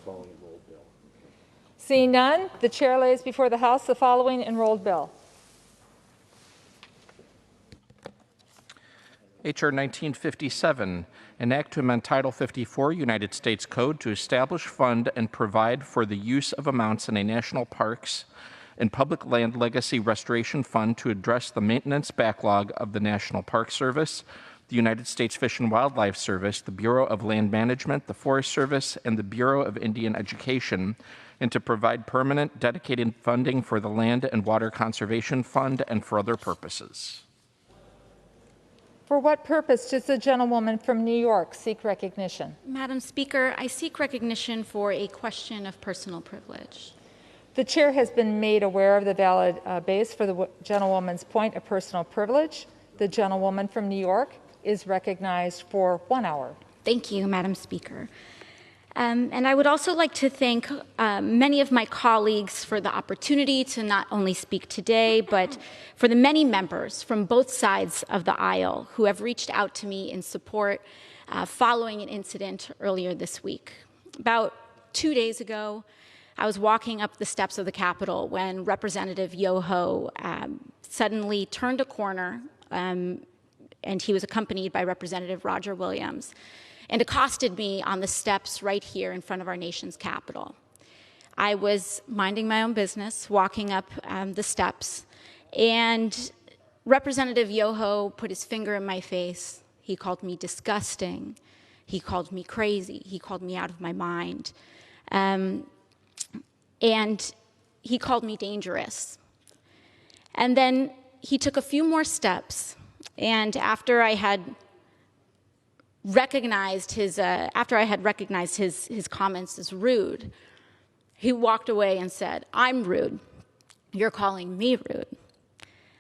following enrolled bill. Seeing none, the chair lays before the House the following enrolled bill. H.R. 1957, an act to amend Title 54 United States Code to establish, fund, and provide for the use of amounts in a national parks and public land legacy restoration fund to address the maintenance backlog of the National Park Service, the United States Fish and Wildlife Service, the Bureau of Land Management, the Forest Service, and the Bureau of Indian Education, and to provide permanent dedicated funding for the Land and Water Conservation Fund and for other purposes. For what purpose does the gentlewoman from New York seek recognition? Madam Speaker, I seek recognition for a question of personal privilege. The chair has been made aware of the valid base for the gentlewoman's point of personal privilege. The gentlewoman from New York is recognized for 1 hour. Thank you, Madam Speaker. And I would also like to thank many of my colleagues for the opportunity to not only speak today, but for the many members from both sides of the aisle who have reached out to me in support following an incident earlier this week. About 2 days ago, I was walking up the steps of the Capitol when Representative Yoho suddenly turned a corner, and he was accompanied by Representative Roger Williams, and accosted me on the steps right here in front of our nation's Capitol. I was minding my own business, walking up the steps, and Representative Yoho put his finger in my face. He called me disgusting. He called me crazy. He called me out of my mind. And he called me dangerous. And then he took a few more steps, and after I had recognized his comments as rude, he walked away and said, "I'm rude. You're calling me rude."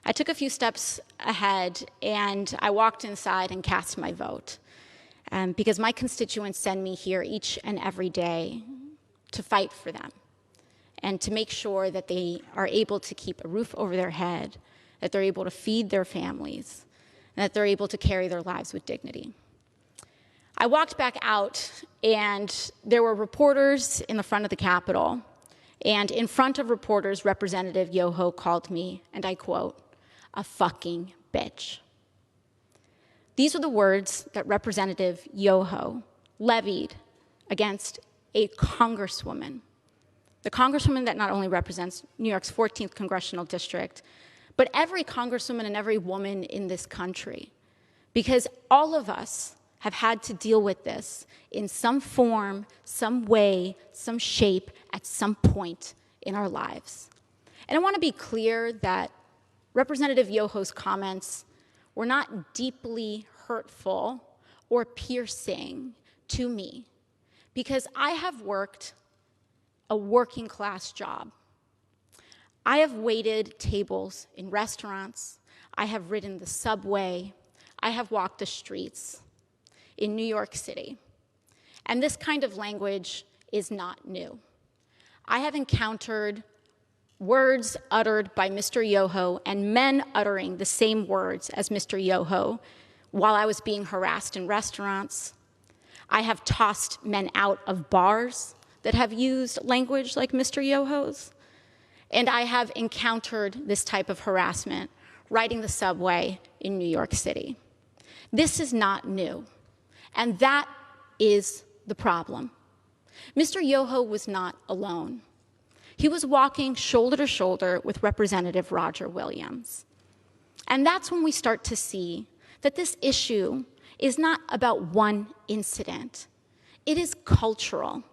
I took a few steps ahead, and I walked inside and cast my vote, because my constituents send me here each and every day to fight for them and to make sure that they are able to keep a roof over their head, that they're able to feed their families, and that they're able to carry their lives with dignity. I walked back out, and there were reporters in the front of the Capitol, and in front of reporters, Representative Yoho called me, and I quote, "a fucking bitch." These are the words that Representative Yoho levied against a congresswoman, the congresswoman that not only represents New York's 14th congressional district, but every congresswoman and every woman in this country, because all of us have had to deal with this in some form, some way, some shape, at some point in our lives. And I want to be clear that Representative Yoho's comments were not deeply hurtful or piercing to me, because I have worked a working class job. I have waited tables in restaurants. I have ridden the subway. I have walked the streets in New York City. And this kind of language is not new. I have encountered words uttered by Mr. Yoho and men uttering the same words as Mr. Yoho while I was being harassed in restaurants. I have tossed men out of bars that have used language like Mr. Yoho's. And I have encountered this type of harassment riding the subway in New York City. This is not new. And that is the problem. Mr. Yoho was not alone. He was walking shoulder to shoulder with Representative Roger Williams. And that's when we start to see that this issue is not about one incident. It is cultural.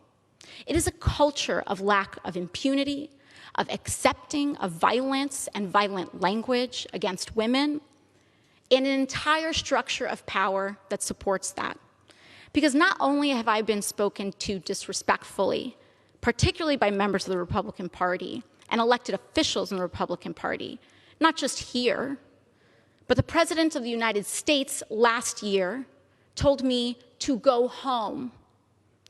It is a culture of lack of impunity, of accepting of violence and violent language against women, and an entire structure of power that supports that. Because not only have I been spoken to disrespectfully, particularly by members of the Republican Party and elected officials in the Republican Party, not just here, but the President of the United States last year told me to go home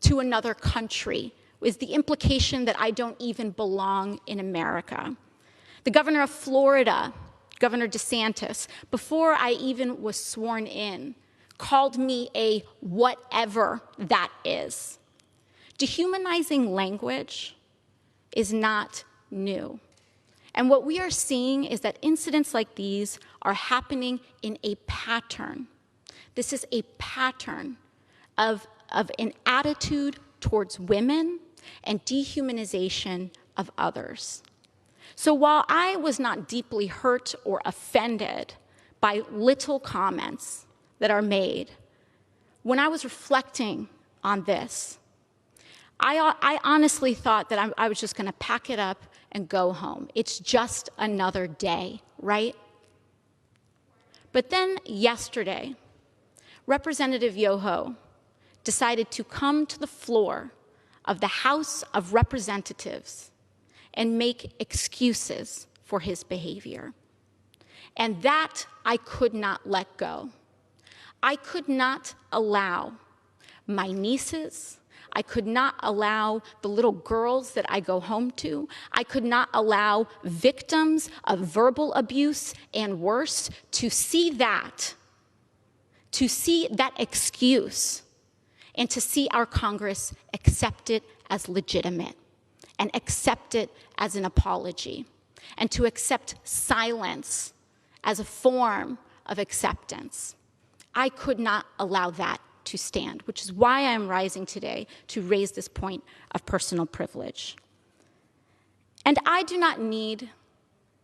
to another country, with the implication that I don't even belong in America. The governor of Florida, Governor DeSantis, before I even was sworn in, called me a whatever that is. Dehumanizing language is not new. And what we are seeing is that incidents like these are happening in a pattern. This is a pattern of an attitude towards women and dehumanization of others. So while I was not deeply hurt or offended by little comments that are made, when I was reflecting on this, I honestly thought that I was just going to pack it up and go home. It's just another day, right? But then yesterday, Representative Yoho decided to come to the floor of the House of Representatives and make excuses for his behavior. And that I could not let go. I could not allow my nieces, I could not allow the little girls that I go home to, I could not allow victims of verbal abuse and worse to see that excuse, and to see our Congress accept it as legitimate and accept it as an apology, and to accept silence as a form of acceptance. I could not allow that to stand, which is why I'm rising today to raise this point of personal privilege. And I do not need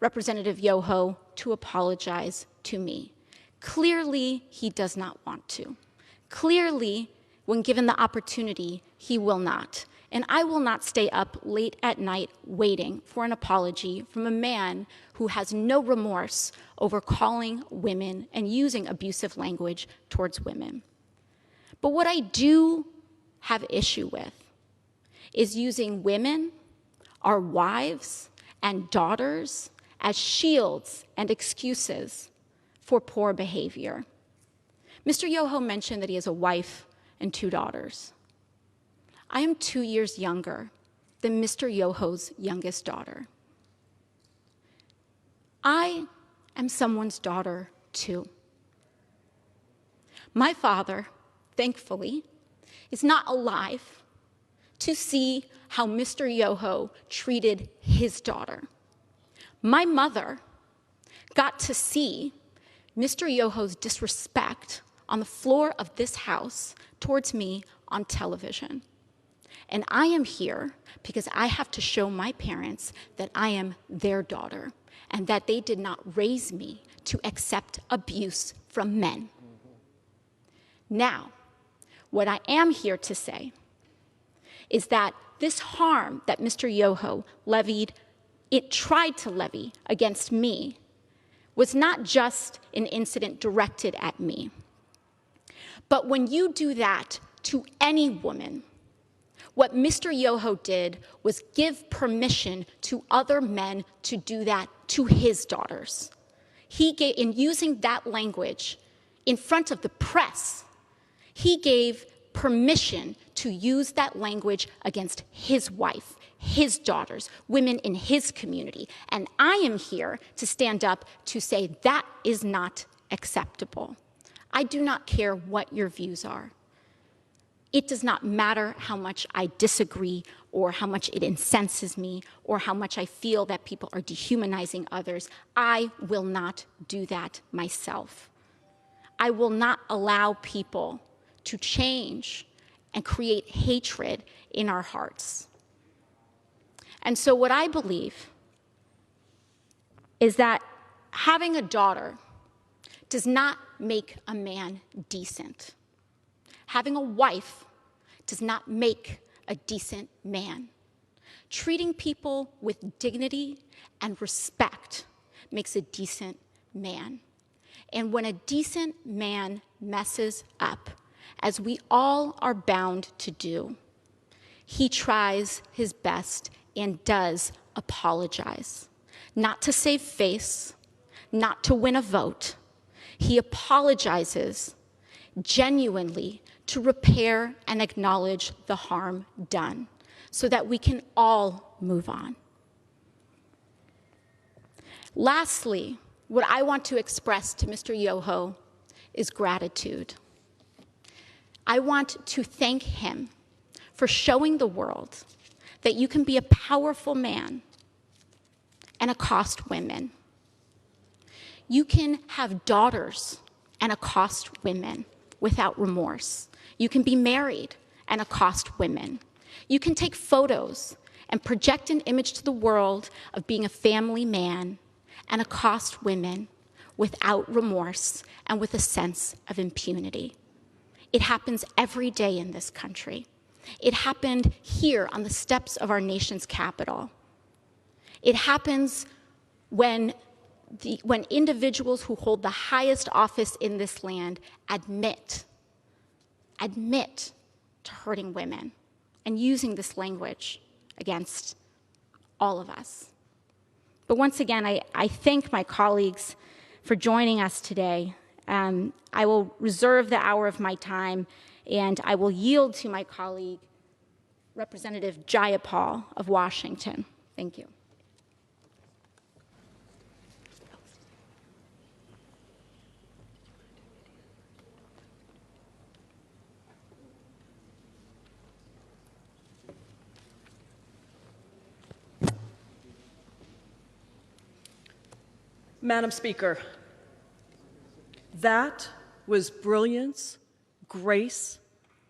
Representative Yoho to apologize to me. Clearly, he does not want to. Clearly, when given the opportunity, he will not. And I will not stay up late at night waiting for an apology from a man who has no remorse over calling women and using abusive language towards women. But what I do have issue with is using women, our wives and daughters, as shields and excuses for poor behavior. Mr. Yoho mentioned that he has a wife and 2 daughters. I am 2 years younger than Mr. Yoho's youngest daughter. I am someone's daughter too. My father, thankfully, is not alive to see how Mr. Yoho treated his daughter. My mother got to see Mr. Yoho's disrespect on the floor of this house towards me on television. And I am here because I have to show my parents that I am their daughter and that they did not raise me to accept abuse from men. Now, what I am here to say is that this harm that Mr. Yoho tried to levy against me was not just an incident directed at me. But when you do that to any woman, what Mr. Yoho did was give permission to other men to do that to his daughters. In using that language in front of the press, he gave permission to use that language against his wife, his daughters, women in his community. And I am here to stand up to say that is not acceptable. I do not care what your views are. It does not matter how much I disagree or how much it incenses me or how much I feel that people are dehumanizing others. I will not do that myself. I will not allow people to change and create hatred in our hearts. And so what I believe is that having a daughter does not make a man decent. Having a wife does not make a decent man. Treating people with dignity and respect makes a decent man. And when a decent man messes up, as we all are bound to do, he tries his best and does apologize. Not to save face, not to win a vote. He apologizes genuinely to repair and acknowledge the harm done so that we can all move on. Lastly, what I want to express to Mr. Yoho is gratitude. I want to thank him for showing the world that you can be a powerful man and accost women. You can have daughters and accost women without remorse. You can be married and accost women. You can take photos and project an image to the world of being a family man and accost women without remorse and with a sense of impunity. It happens every day in this country. It happened here on the steps of our nation's capital. It happens when individuals who hold the highest office in this land admit to hurting women and using this language against all of us. But once again, I thank my colleagues for joining us today. I will reserve the hour of my time, and I will yield to my colleague, Representative Jayapal of Washington. Thank you. Madam Speaker, that was brilliance, grace,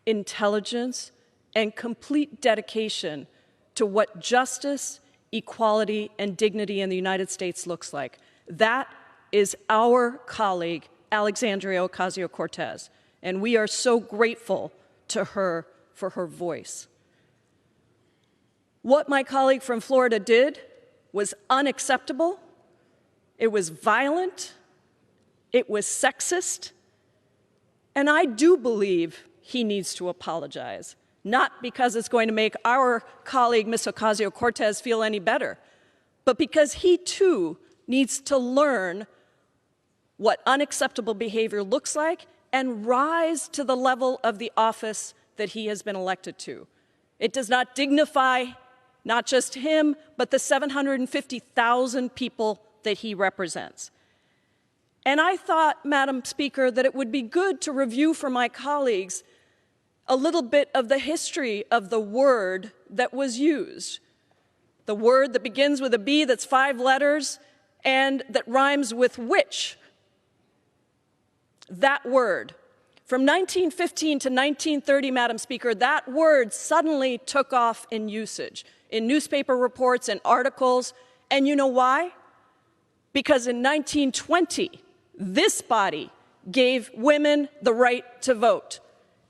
intelligence, and complete dedication to what justice, equality, and dignity in the United States looks like. That is our colleague, Alexandria Ocasio-Cortez, and we are so grateful to her for her voice. What my colleague from Florida did was unacceptable. It was violent, it was sexist, and I do believe he needs to apologize, not because it's going to make our colleague, Ms. Ocasio-Cortez, feel any better, but because he too needs to learn what unacceptable behavior looks like and rise to the level of the office that he has been elected to. It does not dignify not just him, but the 750,000 people that he represents. And I thought, Madam Speaker, that it would be good to review for my colleagues a little bit of the history of the word that was used. The word that begins with a B that's 5 letters and that rhymes with which. That word. From 1915 to 1930, Madam Speaker, that word suddenly took off in usage, in newspaper reports and articles. And you know why? Because in 1920, this body gave women the right to vote.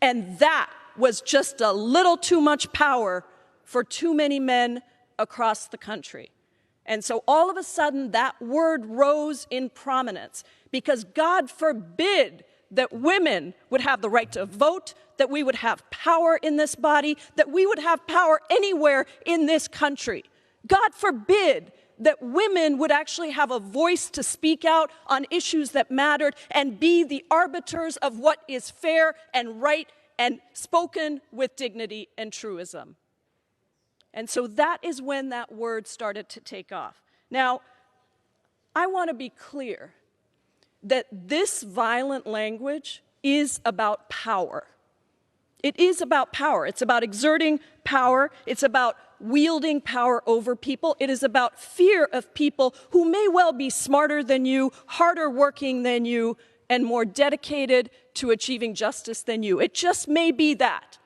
And that was just a little too much power for too many men across the country. And so all of a sudden, that word rose in prominence because God forbid that women would have the right to vote, that we would have power in this body, that we would have power anywhere in this country. God forbid that women would actually have a voice to speak out on issues that mattered and be the arbiters of what is fair and right and spoken with dignity and truism. And so that is when that word started to take off. Now, I want to be clear that this violent language is about power. It is about power. It's about exerting power. It's about wielding power over people. It is about fear of people who may well be smarter than you, harder working than you, and more dedicated to achieving justice than you. It just may be that.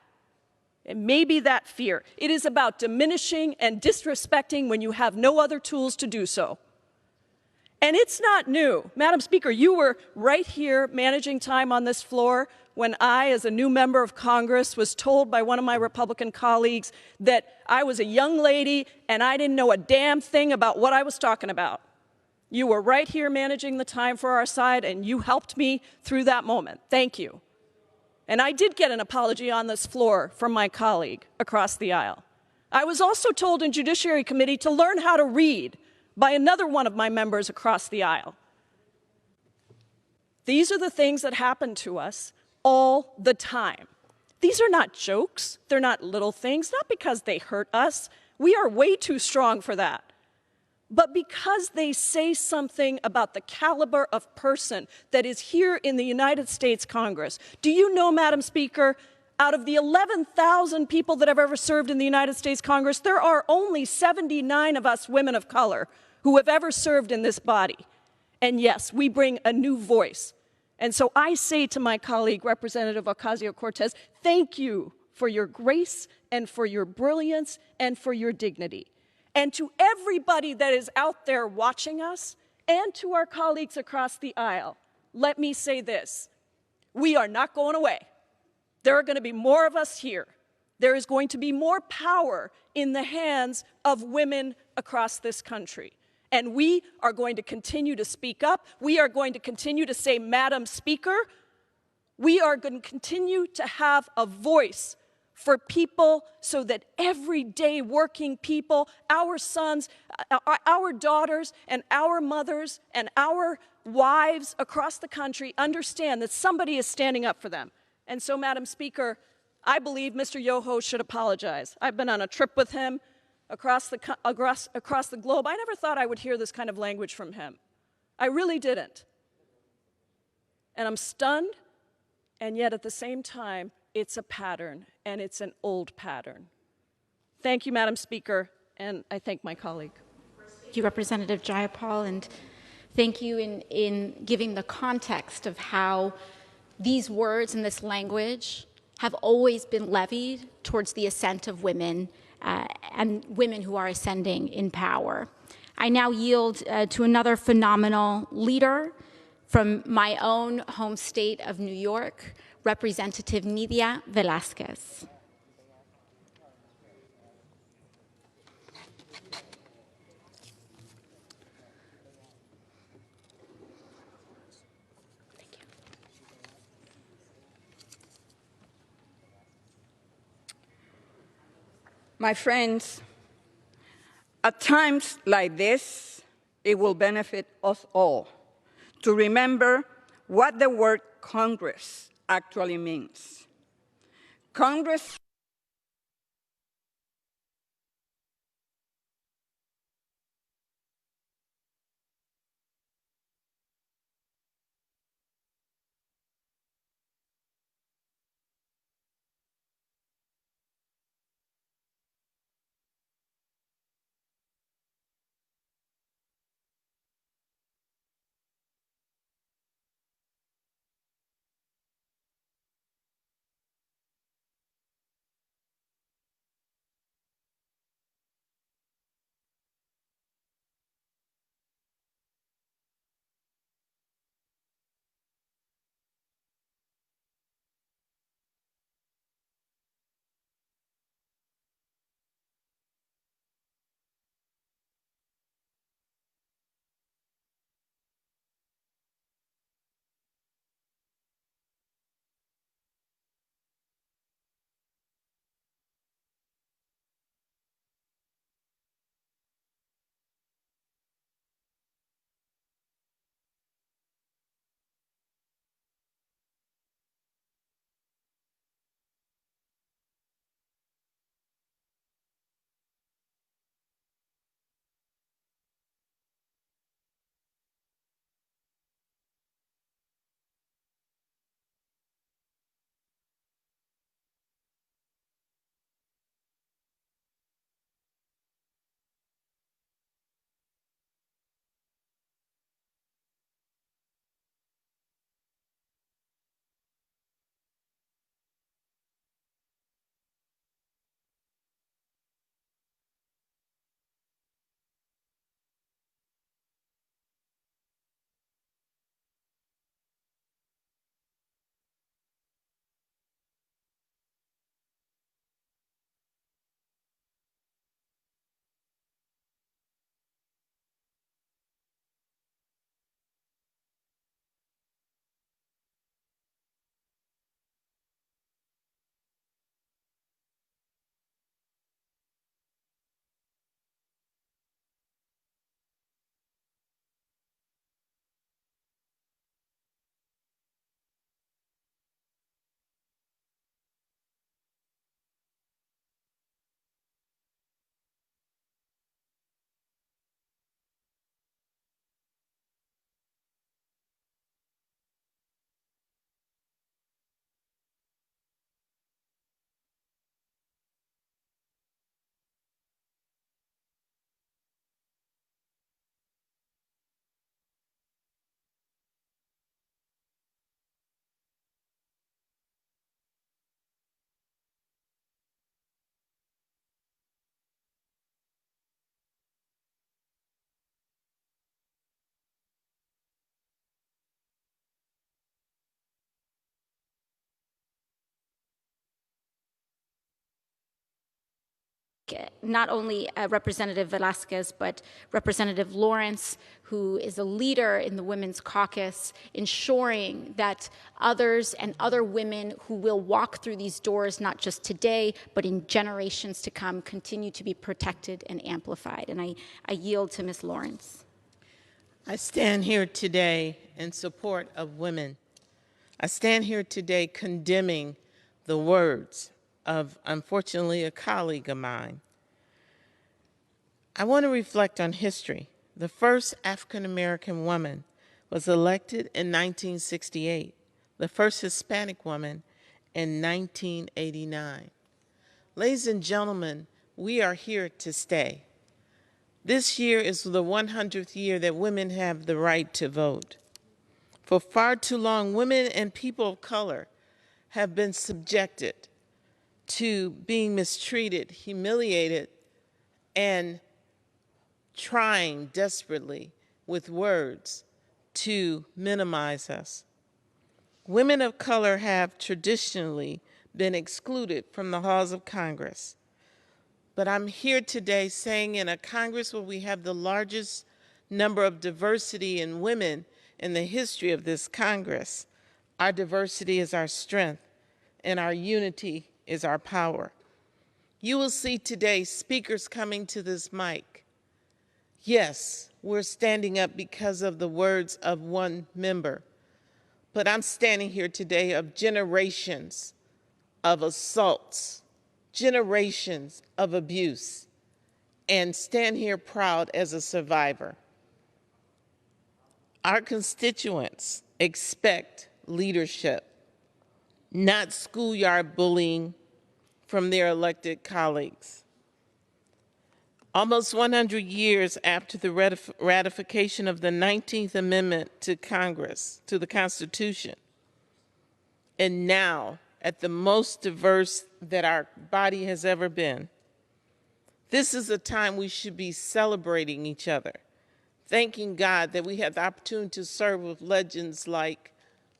It may be that fear. It is about diminishing and disrespecting when you have no other tools to do so. And it's not new. Madam Speaker, you were right here managing time on this floor when I, as a new member of Congress, was told by one of my Republican colleagues that I was a young lady and I didn't know a damn thing about what I was talking about. You were right here managing the time for our side, and you helped me through that moment. Thank you. And I did get an apology on this floor from my colleague across the aisle. I was also told in Judiciary Committee to learn how to read by another one of my members across the aisle. These are the things that happen to us all the time. These are not jokes. They're not little things, not because they hurt us. We are way too strong for that. But because they say something about the caliber of person that is here in the United States Congress. Do you know, Madam Speaker, Out of the 11,000 people that have ever served in the United States Congress, there are only 79 of us women of color who have ever served in this body. And yes, we bring a new voice. And so I say to my colleague, Representative Ocasio-Cortez, thank you for your grace and for your brilliance and for your dignity. And to everybody that is out there watching us, and to our colleagues across the aisle, let me say this: we are not going away. There are going to be more of us here. There is going to be more power in the hands of women across this country. And we are going to continue to speak up. We are going to continue to say, Madam Speaker. We are going to continue to have a voice for people so that everyday working people, our sons, our daughters, and our mothers, and our wives across the country understand that somebody is standing up for them. And so, Madam Speaker, I believe Mr. Yoho should apologize. I've been on a trip with him across the globe. I never thought I would hear this kind of language from him. I really didn't. And I'm stunned, and yet at the same time, it's a pattern, and it's an old pattern. Thank you, Madam Speaker, and I thank my colleague. Thank you, Representative Jayapal, and thank you in giving the context of how these words and this language have always been levied towards the ascent of women and women who are ascending in power. I now yield to another phenomenal leader from my own home state of New York, Representative Nidia Velázquez. My friends, at times like this, it will benefit us all to remember what the word Congress actually means. Congress not only Representative Velasquez, but Representative Lawrence, who is a leader in the Women's Caucus, ensuring that others and other women who will walk through these doors, not just today, but in generations to come, continue to be protected and amplified. And I yield to Ms. Lawrence. I stand here today in support of women. I stand here today condemning the words of, unfortunately, a colleague of mine. I want to reflect on history. The first African-American woman was elected in 1968, the first Hispanic woman in 1989. Ladies and gentlemen, we are here to stay. This year is the 100th year that women have the right to vote. For far too long, women and people of color have been subjected to being mistreated, humiliated, and trying desperately with words to minimize us. Women of color have traditionally been excluded from the halls of Congress. But I'm here today saying in a Congress where we have the largest number of diversity in women in the history of this Congress, our diversity is our strength and our unity is our power. You will see today speakers coming to this mic. Yes, we're standing up because of the words of one member, but I'm standing here today of generations of assaults, generations of abuse, and stand here proud as a survivor. Our constituents expect leadership, not schoolyard bullying from their elected colleagues. Almost 100 years after the ratification of the 19th Amendment to Congress, to the Constitution, and now at the most diverse that our body has ever been, this is a time we should be celebrating each other, thanking God that we have the opportunity to serve with legends like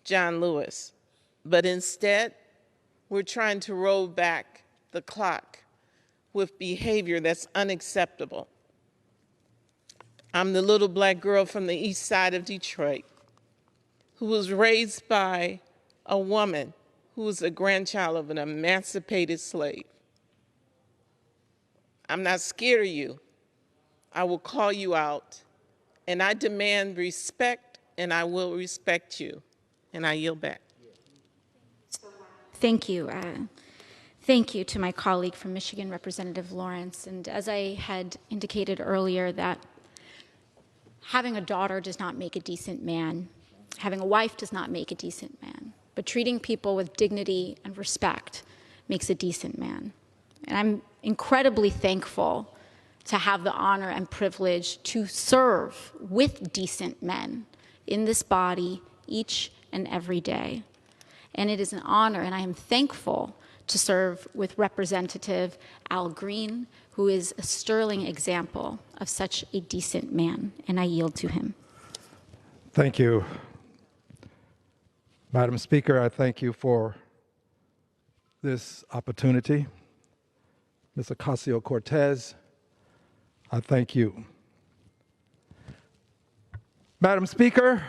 John Lewis. But instead, we're trying to roll back the clock with behavior that's unacceptable. I'm the little black girl from the east side of Detroit who was raised by a woman who was a grandchild of an emancipated slave. I'm not scared of you. I will call you out, and I demand respect, and I will respect you. And I yield back. Thank you. Thank you to my colleague from Michigan, Representative Lawrence. And as I had indicated earlier, that having a daughter does not make a decent man. Having a wife does not make a decent man. But treating people with dignity and respect makes a decent man. And I'm incredibly thankful to have the honor and privilege to serve with decent men in this body each and every day. And it is an honor, and I am thankful to serve with Representative Al Green, who is a sterling example of such a decent man, and I yield to him. Thank you. Madam Speaker, I thank you for this opportunity. Ms. Ocasio-Cortez, I thank you. Madam Speaker,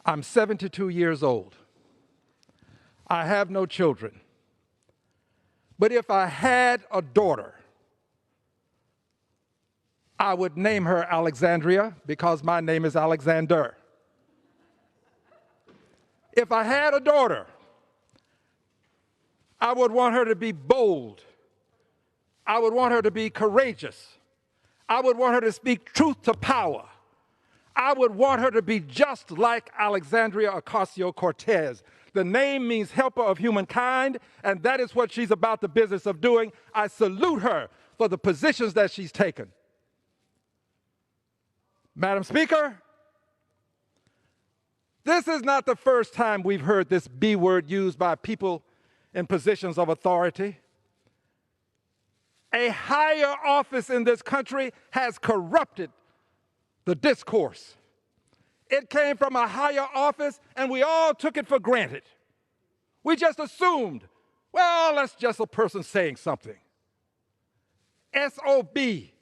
I'm 72 years old. I have no children. But if I had a daughter, I would name her Alexandria because my name is Alexander. If I had a daughter, I would want her to be bold. I would want her to be courageous. I would want her to speak truth to power. I would want her to be just like Alexandria Ocasio-Cortez. The name means helper of humankind, and that is what she's about the business of doing. I salute her for the positions that she's taken. Madam Speaker, this is not the first time we've heard this B word used by people in positions of authority. A higher office in this country has corrupted the discourse. It came from a higher office, and we all took it for granted. We just assumed, well, that's just a person saying something. S-O-B.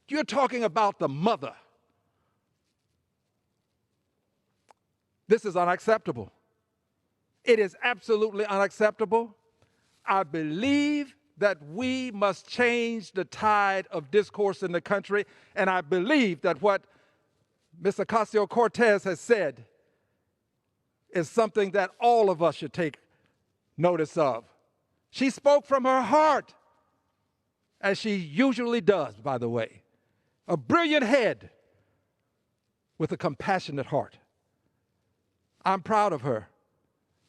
You're talking about the mother. This is unacceptable. It is absolutely unacceptable. I believe that we must change the tide of discourse in the country, and I believe that what Ms. Ocasio-Cortez has said is something that all of us should take notice of. She spoke from her heart, as she usually does, by the way. A brilliant head with a compassionate heart. I'm proud of her.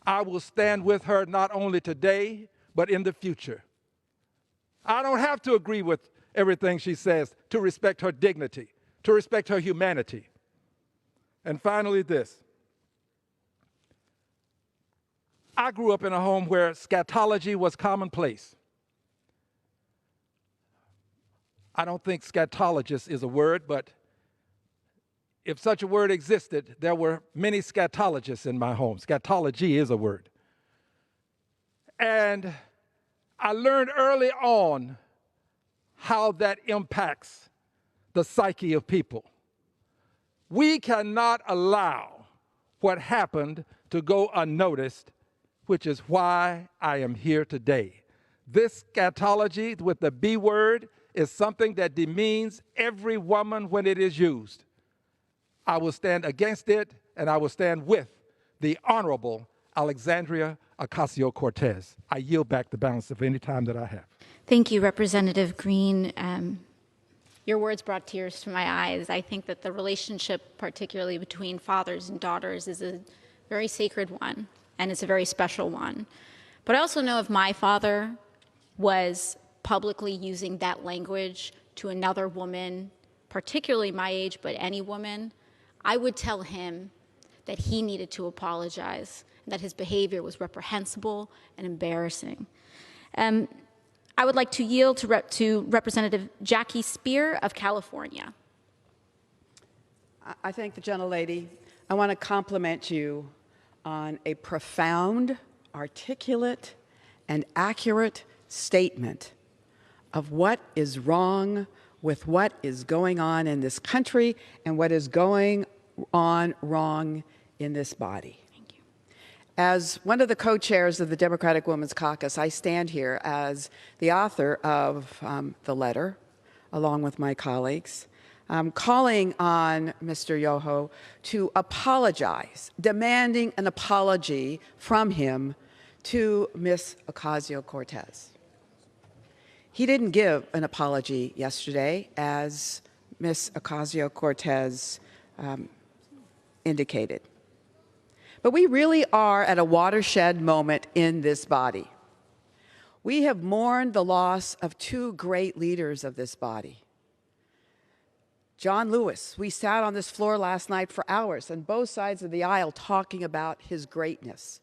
I will stand with her not only today, but in the future. I don't have to agree with everything she says to respect her dignity, to respect her humanity. And finally, this. I grew up in a home where scatology was commonplace. I don't think scatologist is a word, but if such a word existed, there were many scatologists in my home. Scatology is a word. And I learned early on how that impacts the psyche of people. We cannot allow what happened to go unnoticed, which is why I am here today. This scatology with the B word is something that demeans every woman when it is used. I will stand against it, and I will stand with the Honorable Alexandria Ocasio-Cortez. I yield back the balance of any time that I have. Thank you, Representative Green. Your words brought tears to my eyes. I think that the relationship, particularly between fathers and daughters, is a very sacred one, and it's a very special one. But I also know if my father was publicly using that language to another woman, particularly my age, but any woman, I would tell him that he needed to apologize, and that his behavior was reprehensible and embarrassing. I would like to yield to Representative Jackie Spear of California. I thank the gentlelady. I want to compliment you on a profound, articulate, and accurate statement of what is wrong with what is going on in this country and what is going on wrong in this body. Thank you. As one of the co-chairs of the Democratic Women's Caucus, I stand here as the author of the letter, along with my colleagues, calling on Mr. Yoho to apologize, demanding an apology from him to Ms. Ocasio-Cortez. He didn't give an apology yesterday, as Ms. Ocasio-Cortez indicated. But we really are at a watershed moment in this body. We have mourned the loss of two great leaders of this body. John Lewis, we sat on this floor last night for hours on both sides of the aisle talking about his greatness.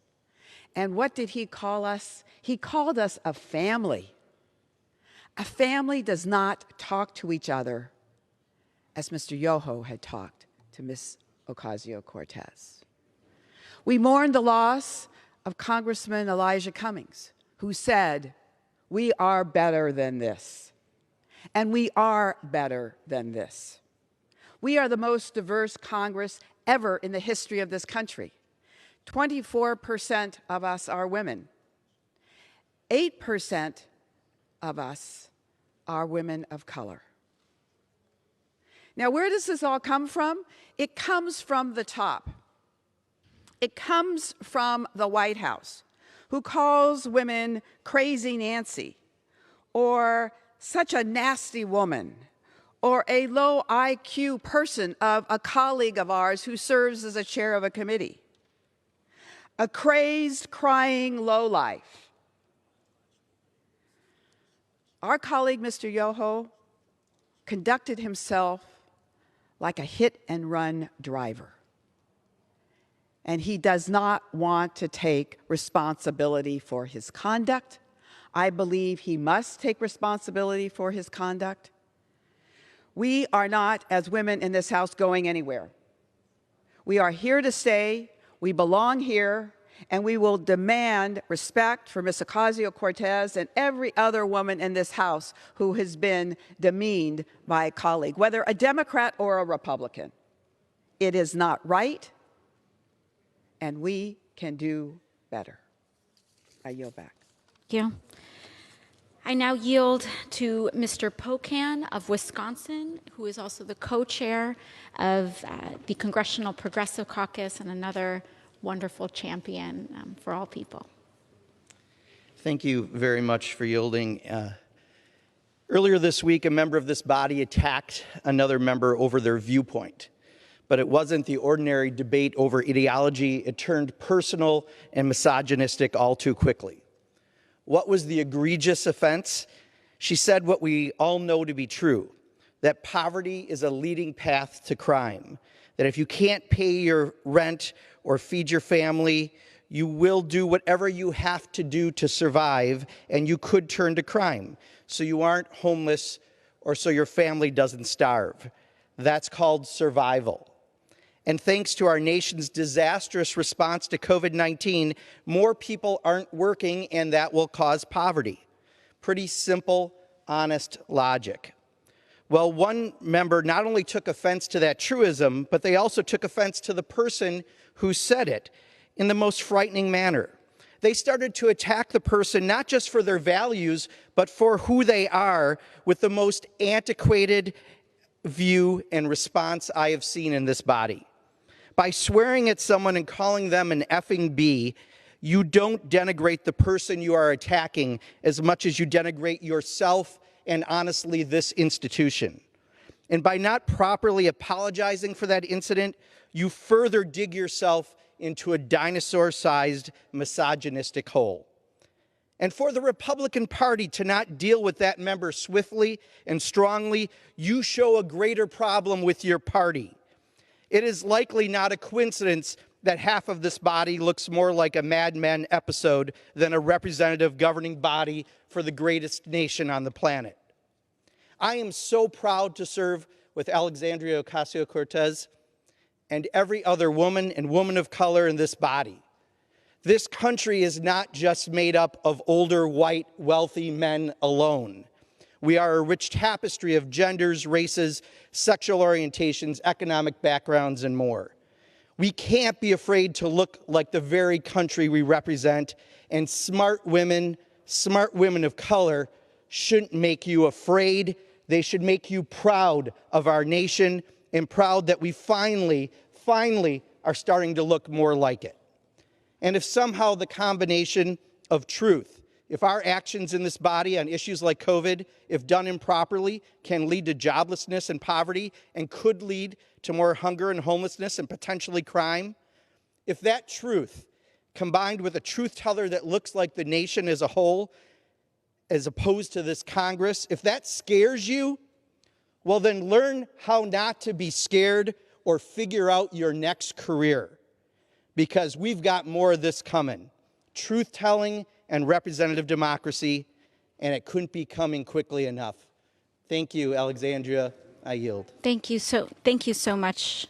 And what did he call us? He called us a family. A family does not talk to each other as Mr. Yoho had talked to Ms. Ocasio-Cortez. We mourn the loss of Congressman Elijah Cummings, who said, "We are better than this." And we are better than this. We are the most diverse Congress ever in the history of this country. 24% of us are women. 8% of us are women of color. Now, where does this all come from? It comes from the top. It comes from the White House, who calls women crazy Nancy, or such a nasty woman, or a low IQ person of a colleague of ours who serves as a chair of a committee. A crazed, crying lowlife. Our colleague, Mr. Yoho, conducted himself like a hit-and-run driver. And he does not want to take responsibility for his conduct. I believe he must take responsibility for his conduct. We are not, as women in this House, going anywhere. We are here to stay. We belong here. And we will demand respect for Ms. Ocasio-Cortez and every other woman in this House who has been demeaned by a colleague, whether a Democrat or a Republican. It is not right, and we can do better. I yield back. Thank you. I now yield to Mr. Pocan of Wisconsin, who is also the co-chair of the Congressional Progressive Caucus and another wonderful champion for all people. Thank you very much for yielding. Earlier this week, a member of this body attacked another member over their viewpoint. But it wasn't the ordinary debate over ideology. It turned personal and misogynistic all too quickly. What was the egregious offense? She said what we all know to be true, that poverty is a leading path to crime, that if you can't pay your rent or feed your family, you will do whatever you have to do to survive, and you could turn to crime, so you aren't homeless or so your family doesn't starve. That's called survival. And thanks to our nation's disastrous response to COVID-19, more people aren't working, and that will cause poverty. Pretty simple, honest logic. Well, one member not only took offense to that truism, but they also took offense to the person who said it in the most frightening manner. They started to attack the person not just for their values, but for who they are, with the most antiquated view and response I have seen in this body. By swearing at someone and calling them an effing B, you don't denigrate the person you are attacking as much as you denigrate yourself and, honestly, this institution. And by not properly apologizing for that incident, you further dig yourself into a dinosaur-sized misogynistic hole. And for the Republican Party to not deal with that member swiftly and strongly, you show a greater problem with your party. It is likely not a coincidence that half of this body looks more like a Mad Men episode than a representative governing body for the greatest nation on the planet. I am so proud to serve with Alexandria Ocasio-Cortez and every other woman and woman of color in this body. This country is not just made up of older, white, wealthy men alone. We are a rich tapestry of genders, races, sexual orientations, economic backgrounds, and more. We can't be afraid to look like the very country we represent, and smart women of color shouldn't make you afraid. They should make you proud of our nation and proud that we finally are starting to look more like it. And if somehow the combination of truth, if our actions in this body on issues like COVID, if done improperly, can lead to joblessness and poverty and could lead to more hunger and homelessness and potentially crime, if that truth, combined with a truth teller that looks like the nation as a whole, as opposed to this Congress, if that scares you, well then learn how not to be scared or figure out your next career, because we've got more of this coming. Truth-telling and representative democracy, and it couldn't be coming quickly enough. Thank you, Alexandria. I yield. Thank you so much.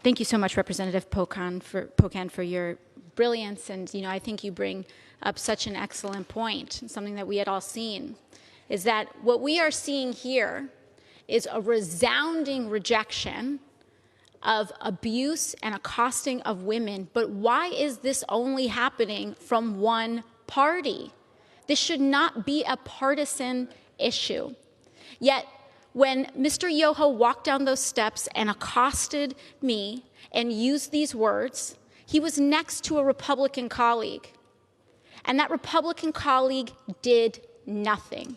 Thank you so much, Representative Pocan, for your brilliance. And I think you bring up such an excellent point, something that we had all seen, is that what we are seeing here is a resounding rejection of abuse and accosting of women. But why is this only happening from one party? This should not be a partisan issue. Yet, when Mr. Yoho walked down those steps and accosted me and used these words, he was next to a Republican colleague. And that Republican colleague did nothing.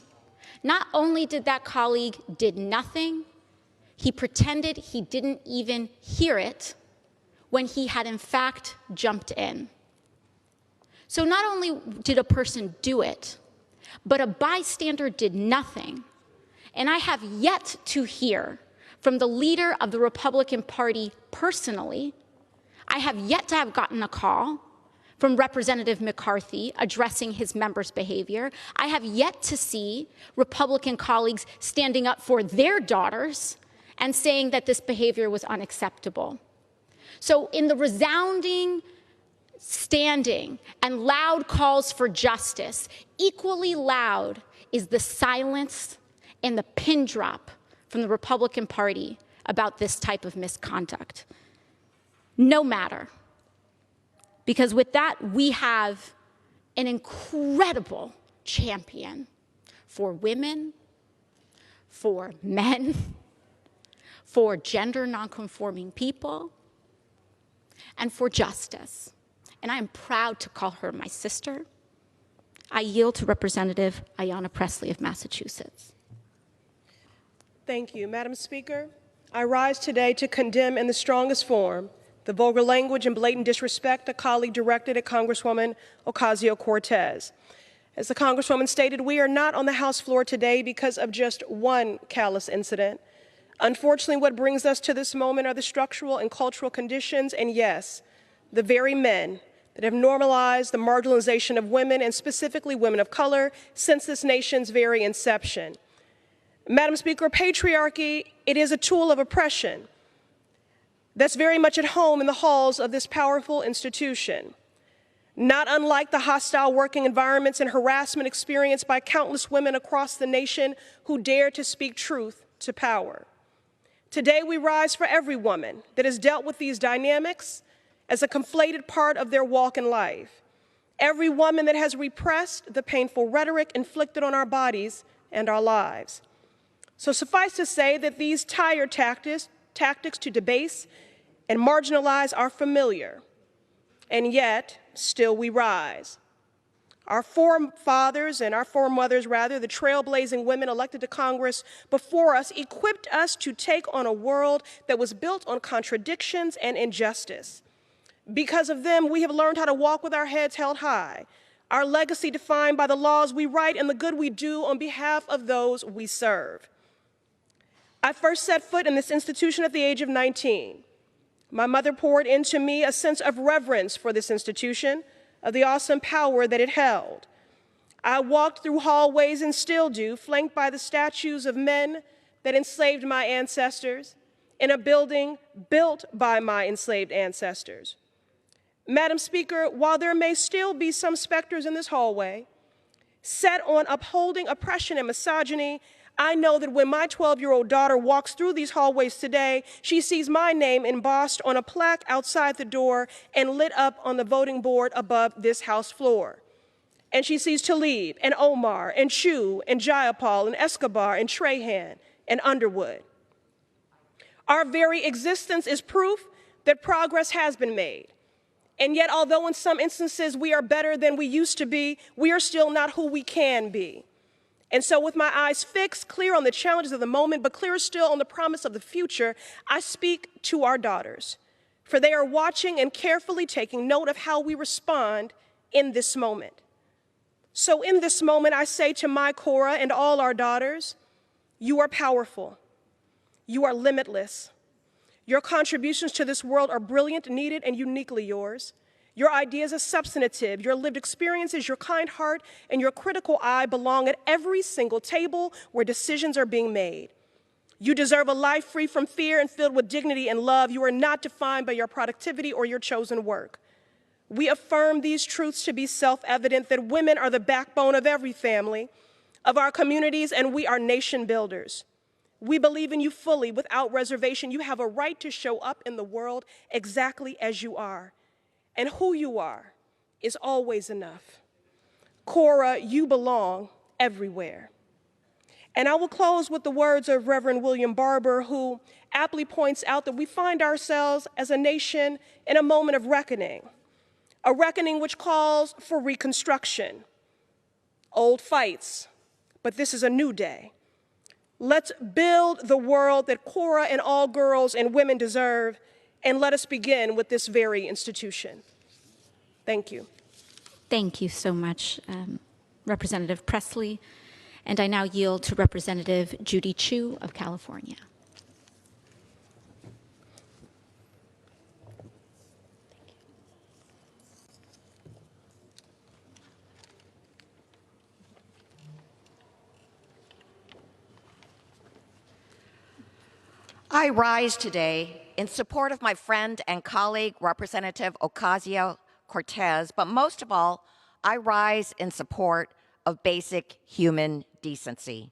Not only did that colleague did nothing, he pretended he didn't even hear it when he had in fact jumped in. So not only did a person do it, but a bystander did nothing. And I have yet to hear from the leader of the Republican Party personally. I have yet to have gotten a call from Representative McCarthy addressing his members' behavior. I have yet to see Republican colleagues standing up for their daughters and saying that this behavior was unacceptable. So in the resounding standing and loud calls for justice, equally loud is the silence and the pin drop from the Republican Party about this type of misconduct. No matter. Because with that, we have an incredible champion for women, for men, for gender nonconforming people, and for justice. And I am proud to call her my sister. I yield to Representative Ayanna Pressley of Massachusetts. Thank you, Madam Speaker. I rise today to condemn in the strongest form the vulgar language and blatant disrespect a colleague directed at Congresswoman Ocasio-Cortez. As the Congresswoman stated, we are not on the House floor today because of just one callous incident. Unfortunately, what brings us to this moment are the structural and cultural conditions, and yes, the very men that have normalized the marginalization of women, and specifically women of color, since this nation's very inception. Madam Speaker, patriarchy, it is a tool of oppression that's very much at home in the halls of this powerful institution. Not unlike the hostile working environments and harassment experienced by countless women across the nation who dare to speak truth to power. Today, we rise for every woman that has dealt with these dynamics as a conflated part of their walk in life. Every woman that has repressed the painful rhetoric inflicted on our bodies and our lives. So suffice to say that these tired tactics to debase and marginalize are familiar, and yet still we rise. Our forefathers and our foremothers, rather, the trailblazing women elected to Congress before us, equipped us to take on a world that was built on contradictions and injustice. Because of them, we have learned how to walk with our heads held high, our legacy defined by the laws we write and the good we do on behalf of those we serve. I first set foot in this institution at the age of 19. My mother poured into me a sense of reverence for this institution, of the awesome power that it held. I walked through hallways and still do, flanked by the statues of men that enslaved my ancestors, in a building built by my enslaved ancestors. Madam Speaker, while there may still be some specters in this hallway, set on upholding oppression and misogyny, I know that when my 12-year-old daughter walks through these hallways today, she sees my name embossed on a plaque outside the door and lit up on the voting board above this House floor. And she sees Talib and Omar and Chu and Jayapal and Escobar and Trahan and Underwood. Our very existence is proof that progress has been made. And yet, although in some instances we are better than we used to be, we are still not who we can be. And so with my eyes fixed, clear on the challenges of the moment, but clearer still on the promise of the future, I speak to our daughters, for they are watching and carefully taking note of how we respond in this moment. So in this moment, I say to my Cora and all our daughters, you are powerful. You are limitless. Your contributions to this world are brilliant, needed, and uniquely yours. Your ideas are substantive, your lived experiences, your kind heart, and your critical eye belong at every single table where decisions are being made. You deserve a life free from fear and filled with dignity and love. You are not defined by your productivity or your chosen work. We affirm these truths to be self-evident, that women are the backbone of every family, of our communities, and we are nation builders. We believe in you fully, without reservation. You have a right to show up in the world exactly as you are. And who you are is always enough. Cora, you belong everywhere. And I will close with the words of Reverend William Barber, who aptly points out that we find ourselves as a nation in a moment of reckoning, a reckoning which calls for reconstruction. Old fights, but this is a new day. Let's build the world that Cora and all girls and women deserve, and let us begin with this very institution. Thank you. Thank you so much, Representative Pressley. And I now yield to Representative Judy Chu of California. I rise today in support of my friend and colleague, Representative Ocasio Ocasio-Cortez, but most of all, I rise in support of basic human decency.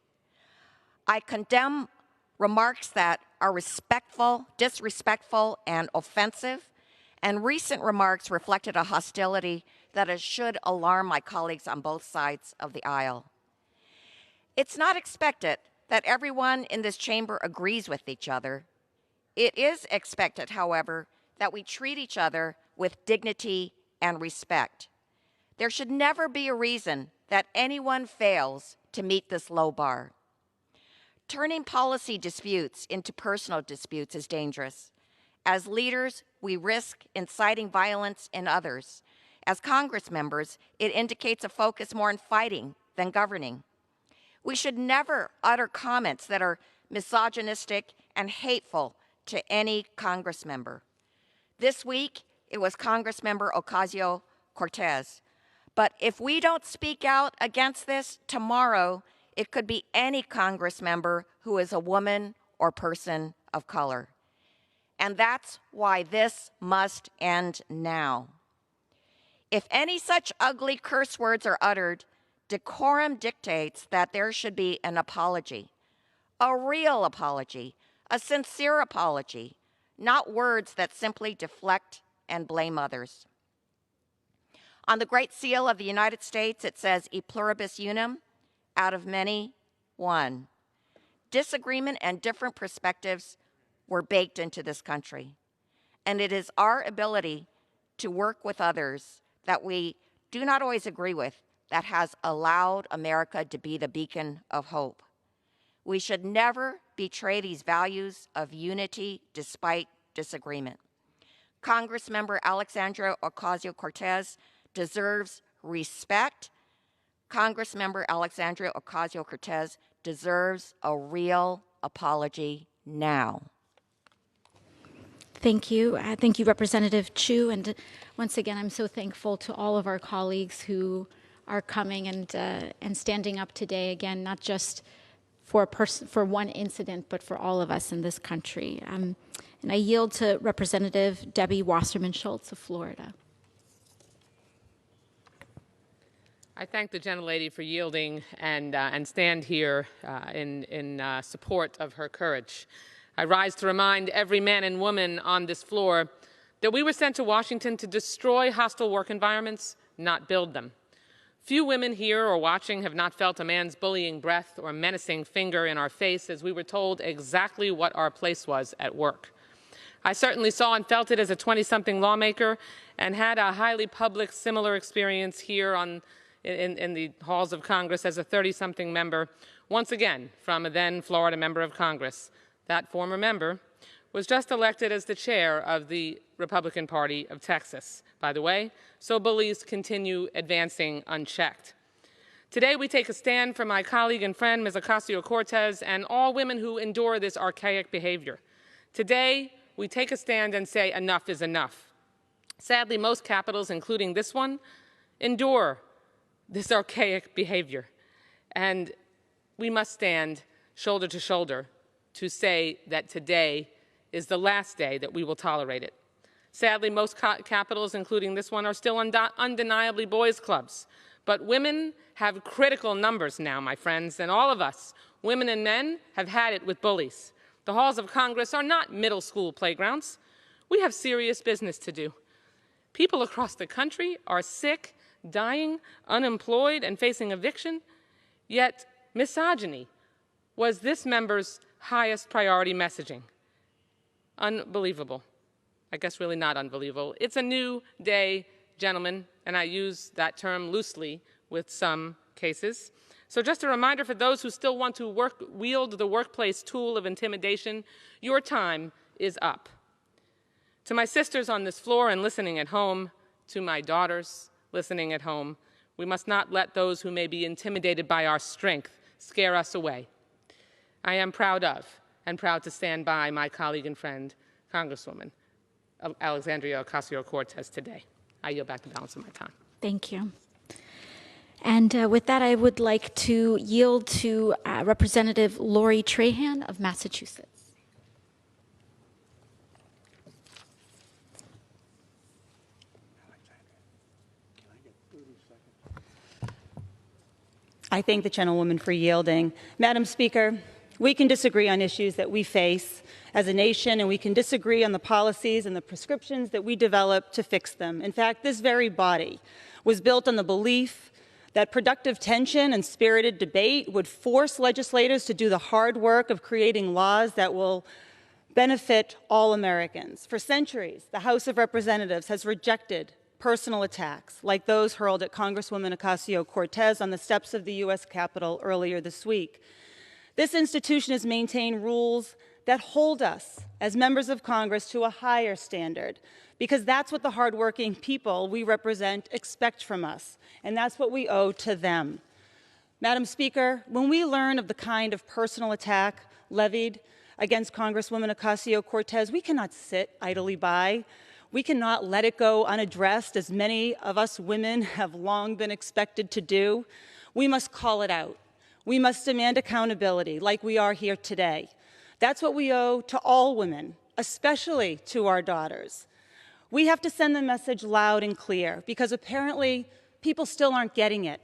I condemn remarks that are disrespectful, and offensive, and recent remarks reflected a hostility that should alarm my colleagues on both sides of the aisle. It's not expected that everyone in this chamber agrees with each other. It is expected, however, that we treat each other with dignity and respect. There should never be a reason that anyone fails to meet this low bar. Turning policy disputes into personal disputes is dangerous. As leaders, we risk inciting violence in others. As Congress members, it indicates a focus more on fighting than governing. We should never utter comments that are misogynistic and hateful to any Congress member. This week, it was Congressmember Ocasio-Cortez. But if we don't speak out against this, tomorrow, it could be any Congress member who is a woman or person of color. And that's why this must end now. If any such ugly curse words are uttered, decorum dictates that there should be an apology, a real apology, a sincere apology, not words that simply deflect and blame others. On the Great Seal of the United States, it says, "E pluribus unum," out of many, one. Disagreement and different perspectives were baked into this country. And it is our ability to work with others that we do not always agree with that has allowed America to be the beacon of hope. We should never betray these values of unity despite disagreement. Congressmember Alexandria Ocasio-Cortez deserves respect. Congressmember Alexandria Ocasio-Cortez deserves a real apology now. Thank you. Thank you, Representative Chu. And once again, I'm so thankful to all of our colleagues who are coming and standing up today, again, not just for one incident, but for all of us in this country. And I yield to Representative Debbie Wasserman Schultz of Florida. I thank the gentlelady for yielding and stand here in support of her courage. I rise to remind every man and woman on this floor that we were sent to Washington to destroy hostile work environments, not build them. Few women here or watching have not felt a man's bullying breath or menacing finger in our face as we were told exactly what our place was at work. I certainly saw and felt it as a 20-something lawmaker and had a highly public similar experience here in the halls of Congress as a 30-something member, once again from a then Florida member of Congress. That former member was just elected as the chair of the Republican Party of Texas, by the way, so bullies continue advancing unchecked. Today we take a stand for my colleague and friend, Ms. Ocasio-Cortez, and all women who endure this archaic behavior. Today we take a stand and say enough is enough. Sadly, most capitals, including this one, endure this archaic behavior, and we must stand shoulder to shoulder to say that today is the last day that we will tolerate it. Sadly, most capitals, including this one, are still undeniably boys' clubs. But women have critical numbers now, my friends, and all of us, women and men, have had it with bullies. The halls of Congress are not middle school playgrounds. We have serious business to do. People across the country are sick, dying, unemployed, and facing eviction, yet misogyny was this member's highest priority messaging. Unbelievable. I guess really not unbelievable. It's a new day, gentlemen, and I use that term loosely with some cases. So just a reminder for those who still want to wield the workplace tool of intimidation, your time is up. To my sisters on this floor and listening at home, to my daughters listening at home, we must not let those who may be intimidated by our strength scare us away. I am proud of and proud to stand by my colleague and friend, Congresswoman Alexandria Ocasio-Cortez today. I yield back the balance of my time. Thank you. And with that, I would like to yield to Representative Lori Trahan of Massachusetts. I thank the gentlewoman for yielding. Madam Speaker, we can disagree on issues that we face as a nation, and we can disagree on the policies and the prescriptions that we develop to fix them. In fact, this very body was built on the belief that productive tension and spirited debate would force legislators to do the hard work of creating laws that will benefit all Americans. For centuries, the House of Representatives has rejected personal attacks like those hurled at Congresswoman Ocasio-Cortez on the steps of the U.S. Capitol earlier this week. This institution has maintained rules that hold us as members of Congress to a higher standard, because that's what the hardworking people we represent expect from us, and that's what we owe to them. Madam Speaker, when we learn of the kind of personal attack levied against Congresswoman Ocasio-Cortez, we cannot sit idly by. We cannot let it go unaddressed, as many of us women have long been expected to do. We must call it out. We must demand accountability, like we are here today. That's what we owe to all women, especially to our daughters. We have to send the message loud and clear, because apparently people still aren't getting it.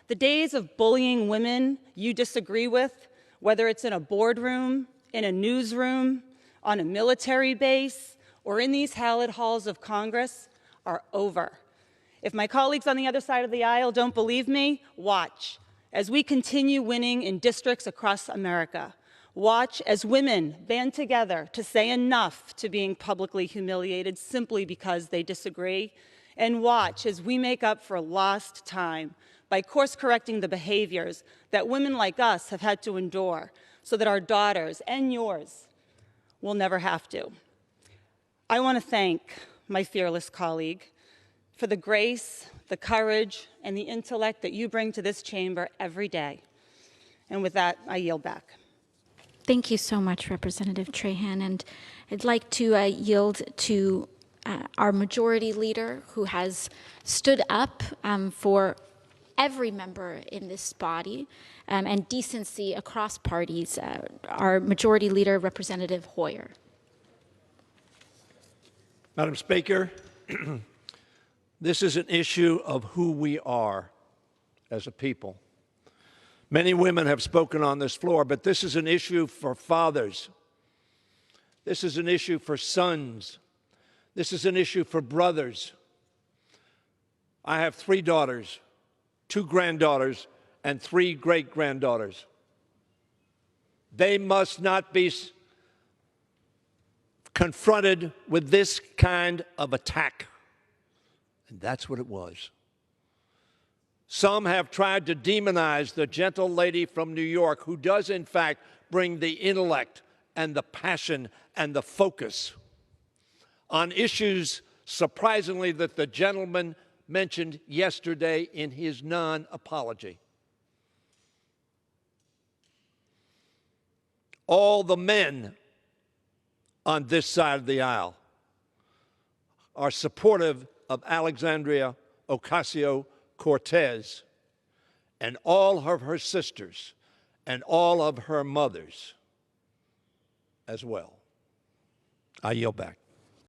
The days of bullying women you disagree with, whether it's in a boardroom, in a newsroom, on a military base, or in these hallowed halls of Congress, are over. If my colleagues on the other side of the aisle don't believe me, watch as we continue winning in districts across America. Watch as women band together to say enough to being publicly humiliated simply because they disagree. And watch as we make up for lost time by course-correcting the behaviors that women like us have had to endure, so that our daughters and yours will never have to. I want to thank my fearless colleague for the grace, the courage, and the intellect that you bring to this chamber every day. And with that, I yield back. Thank you so much, Representative Trahan. And I'd like to yield to our majority leader, who has stood up for every member in this body and decency across parties, our majority leader, Representative Hoyer. Madam Speaker, this is an issue of who we are as a people. Many women have spoken on this floor, but this is an issue for fathers. This is an issue for sons. This is an issue for brothers. I have 3 daughters, 2 granddaughters, and 3 great-granddaughters. They must not be confronted with this kind of attack. And that's what it was. Some have tried to demonize the gentle lady from New York, who does, in fact, bring the intellect and the passion and the focus on issues, surprisingly, that the gentleman mentioned yesterday in his non-apology. All the men on this side of the aisle are supportive of Alexandria Ocasio-Cortez and all of her sisters and all of her mothers as well. I yield back.